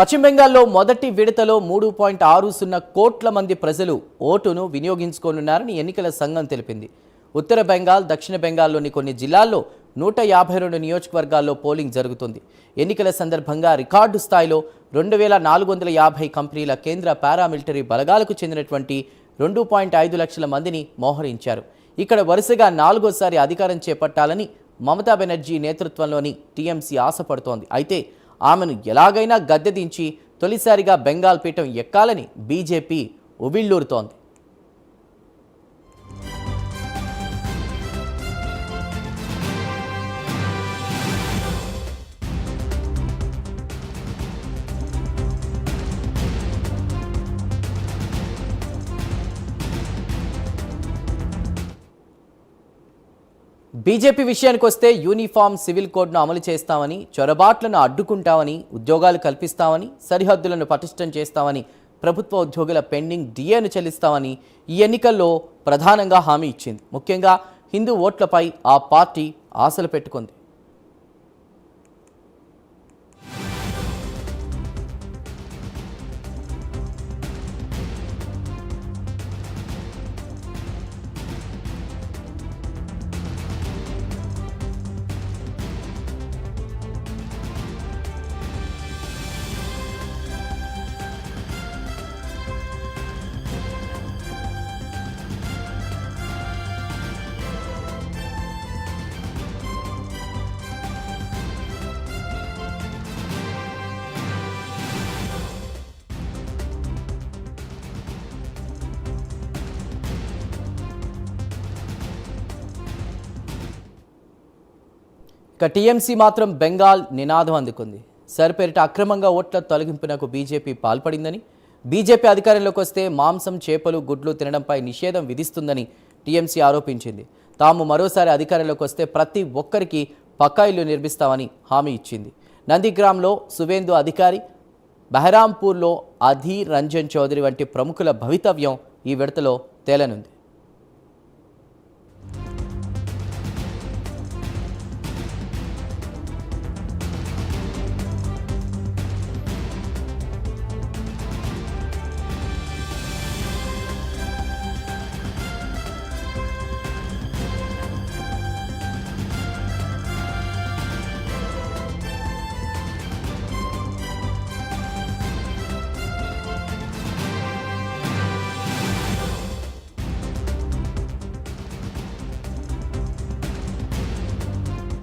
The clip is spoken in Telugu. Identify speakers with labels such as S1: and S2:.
S1: పశ్చిమ బెంగాల్లో మొదటి విడతలో 3.60 కోట్ల మంది ప్రజలు ఓటును వినియోగించుకోనున్నారని ఎన్నికల సంఘం తెలిపింది. ఉత్తర బెంగాల్, దక్షిణ బెంగాల్లోని కొన్ని జిల్లాల్లో 152 నియోజకవర్గాల్లో పోలింగ్ జరుగుతుంది. ఎన్నికల సందర్భంగా రికార్డు స్థాయిలో 2450 కంపెనీల కేంద్ర పారామిలిటరీ బలగాలకు చెందినటువంటి 2.5 లక్షల మందిని మోహరించారు. ఇక్కడ వరుసగా 4వ అధికారం చేపట్టాలని మమతా బెనర్జీ నేతృత్వంలోని టీఎంసీ ఆశపడుతోంది. అయితే ఆమెను ఎలాగైనా గద్దె దించి తొలిసారిగా బెంగాల్ పీఠం ఎక్కాలని బీజేపీ ఉబిళ్లూరుతోంది. బీజేపీ విషయానికి వస్తే యూనిఫామ్ సివిల్ కోడ్ను అమలు చేస్తామని, చొరబాట్లను అడ్డుకుంటామని, ఉద్యోగాలు కల్పిస్తామని, సరిహద్దులను పటిష్టం చేస్తామని, ప్రభుత్వ ఉద్యోగుల పెండింగ్ డిఏను చెల్లిస్తామని ఈ ఎన్నికల్లో ప్రధానంగా హామీ ఇచ్చింది. ముఖ్యంగా హిందూ ఓట్లపై ఆ పార్టీ ఆశలు పెట్టుకుంది. ఇక టీఎంసీ మాత్రం బెంగాల్ నినాదం అందుకుంది. సరిపేరిట అక్రమంగా ఓట్ల తొలగింపునకు బీజేపీ పాల్పడిందని, బీజేపీ అధికారంలోకి వస్తే మాంసం, చేపలు, గుడ్లు తినడంపై నిషేధం విధిస్తుందని టీఎంసీ ఆరోపించింది. తాము మరోసారి అధికారంలోకి వస్తే ప్రతి ఒక్కరికి పక్కా ఇల్లు నిర్మిస్తామని హామీ ఇచ్చింది. నందిగ్రామ్లో సువేందు అధికారి, బెహరాంపూర్లో అధీర్ రంజన్ చౌదరి వంటి ప్రముఖుల భవితవ్యం ఈ విడతలో తేలనుంది.